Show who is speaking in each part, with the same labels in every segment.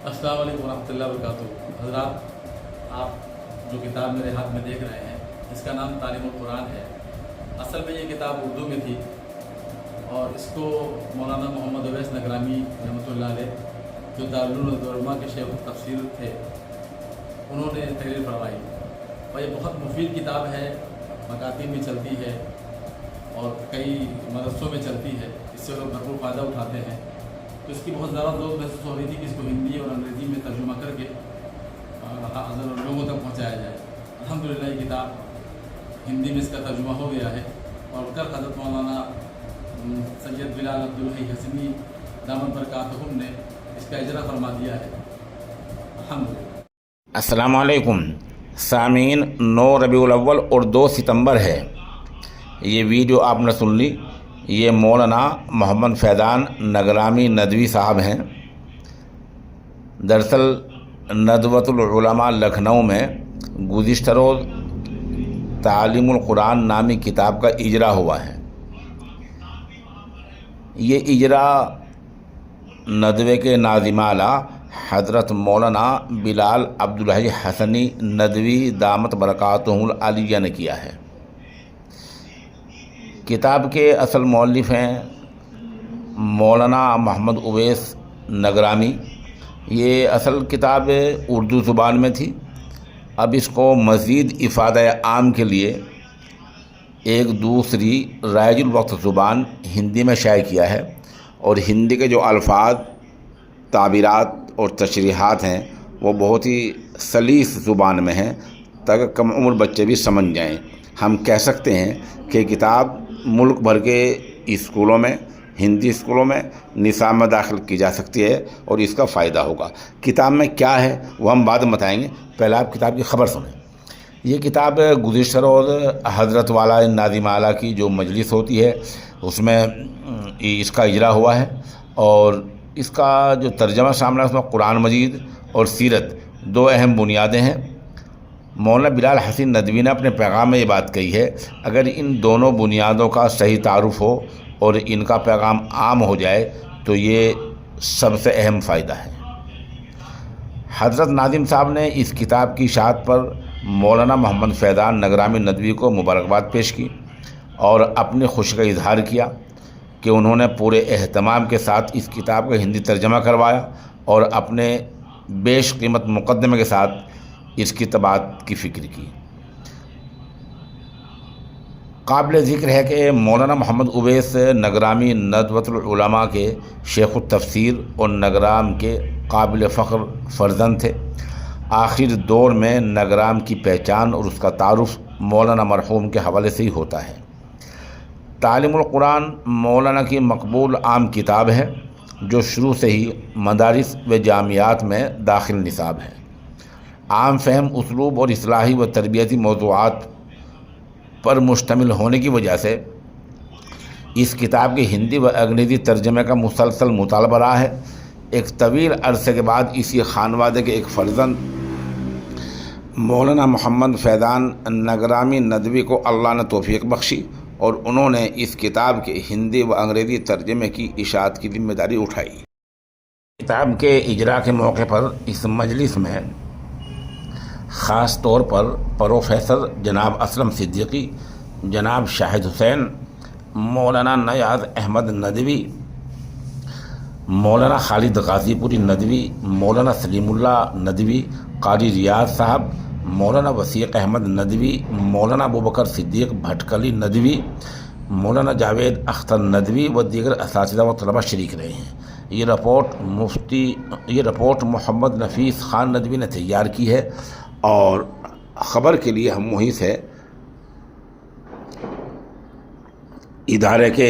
Speaker 1: अस्सलाम वालेकुम रहमतुल्लाहि व बरकातुहू। हज़रात, आप जो किताब मेरे हाथ में देख रहे हैं इसका नाम तालीमुल कुरान है। असल में ये किताब उर्दू में थी और इसको मौलाना मोहम्मद अवैस नगरामी रहमतुल्लाह अलैह, जो दारुल उलूम के शेख तफसीर थे, उन्होंने तहरीर फरमाई। और ये बहुत मुफीद किताब है, मकातिब में चलती है और कई मदरसों में चलती है। इससे लोग भरपूर फ़ायदा उठाते हैं। तो इसकी बहुत ज़्यादा ज़रूरत महसूस हो रही थी कि इसको हिंदी और अंग्रेज़ी में तर्जुमा करके लोगों तक पहुँचाया जाए। अल्हम्दुलिल्लाह ये किताब हिंदी में इसका तर्जुमा हो गया है और कल हज़रत मौलाना सैयद बिलाल अब्दुल हई हसनी दामत बरकातहुम ने इसका इजरा फरमा दिया है। अल्हम्दुलिल्लाह।
Speaker 2: अस्सलाम वालेकुम सामीन। 9 रबीउल अव्वल और 2 सितंबर है। ये वीडियो आपने सुन ली। ये मौलाना मोहम्मद फैज़ान नगरामी नदवी साहब हैं। दरअसल नदवतुल उलमा लखनऊ में गुज़िश्ता रोज़ तालीमुल कुरान नामी किताब का इजरा हुआ है। ये इजरा नदवे के नाज़िमाला हज़रत मौलाना बिलाल अब्दुल हई हसनी नदवी दामत बरकातहुल आलिया ने किया है। किताब के असल मौलिफ़ हैं मौलाना मोहम्मद उवैस नगरामी। ये असल किताब उर्दू ज़ुबान में थी। अब इसको मज़ीद इफ़ादा आम के लिए एक दूसरी राइजुल वक्त ज़ुबान हिंदी में शाये किया है और हिंदी के जो अल्फाज, ताबीरात और तशरीहात हैं वो बहुत ही सलीस ज़ुबान में हैं ताकि कम उम्र बच्चे भी समझ जाएं। हम कह सकते हैं कि किताब मुल्क भर के स्कूलों में, हिंदी स्कूलों में निसाब में दाखिल की जा सकती है और इसका फ़ायदा होगा। किताब में क्या है वो हम बाद में बताएंगे, पहले आप किताब की ख़बर सुनें। ये किताब गुज़िश्ता रोज़ हज़रत वाला नाज़िमाला की जो मजलिस होती है उसमें इसका इजरा हुआ है और इसका जो तर्जमा सामने उसमें कुरान मजीद और सीरत 2 अहम बुनियादें हैं। मौलाना बिलाल हसन नदवी ने अपने पैगाम में ये बात कही है, अगर इन दोनों बुनियादों का सही तारुफ हो और इनका पैगाम आम हो जाए तो ये सबसे अहम फ़ायदा है। हज़रत नादिम साहब ने इस किताब की इशाअत पर मौलाना मोहम्मद फैज़ान नगरामी नदवी को मुबारकबाद पेश की और अपनी खुशी का इजहार किया कि उन्होंने पूरे एहतमाम के साथ इस किताब का हिंदी तर्जमा करवाया और अपने बेशकीमत मुक़दमे के साथ इसकी तबात की फ़िक्र की। काबिल ज़िक्र है कि मौलाना मोहम्मद उवैस नगरामी नदवतुल उलमा के शेख तफसीर और नगराम के काबिल फ़ख्र फ़र्जंद थे। आखिर दौर में नगराम की पहचान और उसका तारुफ मौलाना मरहूम के हवाले से ही होता है। तालीमुल कुरान मौलाना की मकबूल आम किताब है जो शुरू से ही मदारिस व जामियात में दाखिल निसाब है। आम फ़हम, उसलूब और इस्लाही व तरबियती मौज़ूआत पर मुश्तमिल होने की वजह से इस किताब के हिंदी व अंग्रेज़ी तर्जमे का मुसलसल मुतालबा रहा है। एक तवील अरसे के बाद इसी खानवादे के एक फ़र्जंद मौलाना मोहम्मद फैज़ान नगरामी नदवी को अल्लाह ने तौफ़ीक़ बख्शी और उन्होंने इस किताब के हिंदी व अंग्रेज़ी तर्जमे की इशाअत की ज़िम्मेदारी उठाई। किताब के इजरा के मौके पर इस मजलिस में ख़ास तौर पर प्रोफेसर जनाब असलम सिद्दीकी, जनाब शाहिद हुसैन, मौलाना नयाज़ अहमद नदवी, मौलाना खालिद गाज़ीपुरी नदवी, मौलाना सलीमुल्लाह नदवी, कारी रियाज साहब, मौलाना वसीक़ अहमद नदवी, मौलाना अबूबकर सिद्दीक़ भटकली नदवी, मौलाना जावेद अख्तर नदवी व दीगर असातिज़ा व तलबा शरीक रहे हैं। ये रिपोर्ट मोहम्मद नफ़ीस ख़ान नदवी ने तैयार की है और ख़बर के लिए हम वहीं से इदारे के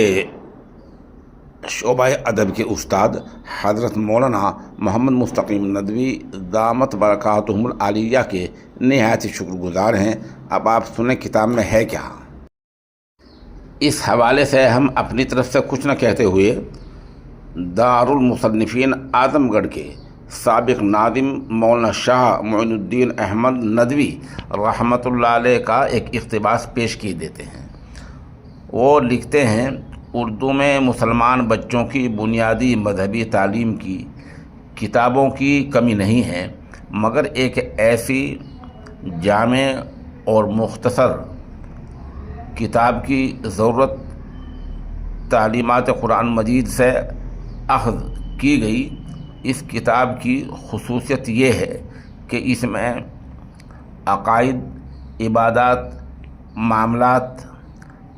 Speaker 2: शोबा अदब के उस्ताद हज़रत मौलाना मोहम्मद मुस्तकीम नदवी दामत बरकातहुल आलिया के निहायत शुक्रगुज़ार हैं। अब आप सुने किताब में है क्या। इस हवाले से हम अपनी तरफ से कुछ न कहते हुए दारुल मुसन्निफ़ीन आज़मगढ़ के साबिक़ नादिम मौलाना शाह मोइनुद्दीन अहमद नदवी रहमतुल्लाह अलैह का एक इक़्तिबास पेश किए देते हैं। वो लिखते हैं, उर्दू में मुसलमान बच्चों की बुनियादी मजहबी तालीम की کتابوں کی کمی نہیں ہے، مگر ایک ایسی جامع اور مختصر کتاب کی ضرورت تعلیمات قرآن مجید سے اخذ کی گئی۔ اس کتاب کی خصوصیت یہ ہے کہ اس میں عقائد، عبادات، معاملات،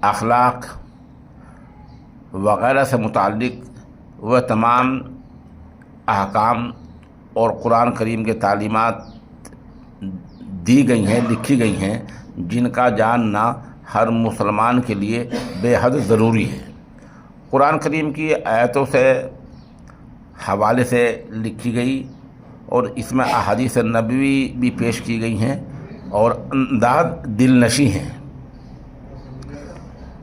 Speaker 2: اخلاق وغیرہ سے متعلق وہ تمام احکام اور قرآن کریم کے تعلیمات دی گئی ہیں، لکھی گئی ہیں، جن کا جاننا ہر مسلمان کے لیے بے حد ضروری ہے۔ قرآن کریم کی آیتوں سے حوالے سے لکھی گئی اور اس میں احادیث نبوی بھی پیش کی گئی ہیں اور انداز دل نشیں ہیں۔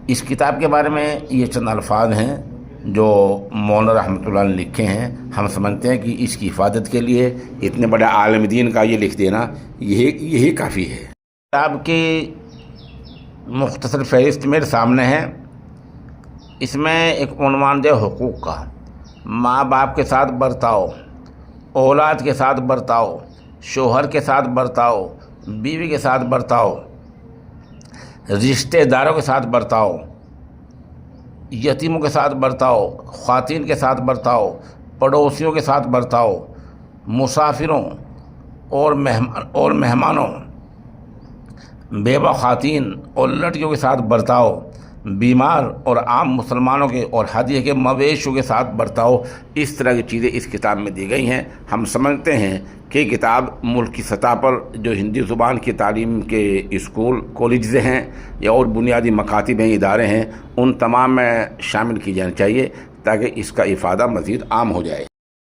Speaker 2: اس کتاب کے بارے میں یہ چند الفاظ ہیں جو مولانا رحمۃ اللہ نے لکھے ہیں۔ ہم سمجھتے ہیں کہ اس کی حفاظت کے لیے اتنے بڑے عالم دین کا یہ لکھ دینا یہی کافی ہے۔ کتاب کی مختصر فہرست میرے سامنے ہے۔ اس میں ایک عنوان دے حقوق کا، ماں باپ کے ساتھ برتاؤ، اولاد کے ساتھ برتاؤ، شوہر کے ساتھ برتاؤ، بیوی کے ساتھ برتاؤ، رشتہ داروں کے ساتھ برتاؤ، یتیموں کے ساتھ برتاؤ، خواتین کے ساتھ برتاؤ، پڑوسیوں کے ساتھ برتاؤ، مسافروں اور مہمانوں، بیوہ خواتین اور لڑکیوں کے ساتھ برتاؤ، بیمار اور عام مسلمانوں کے اور ہدیے کے مویشیوں کے ساتھ برتاؤ۔ اس طرح کی چیزیں اس کتاب میں دی گئی ہیں۔ ہم سمجھتے ہیں کہ یہ کتاب ملک کی سطح پر جو ہندی زبان کی تعلیم کے اسکول کالجز ہیں یا اور بنیادی مکاتب ہیں، ادارے ہیں، ان تمام میں شامل کی جانی چاہیے تاکہ اس کا افادہ مزید عام ہو جائے۔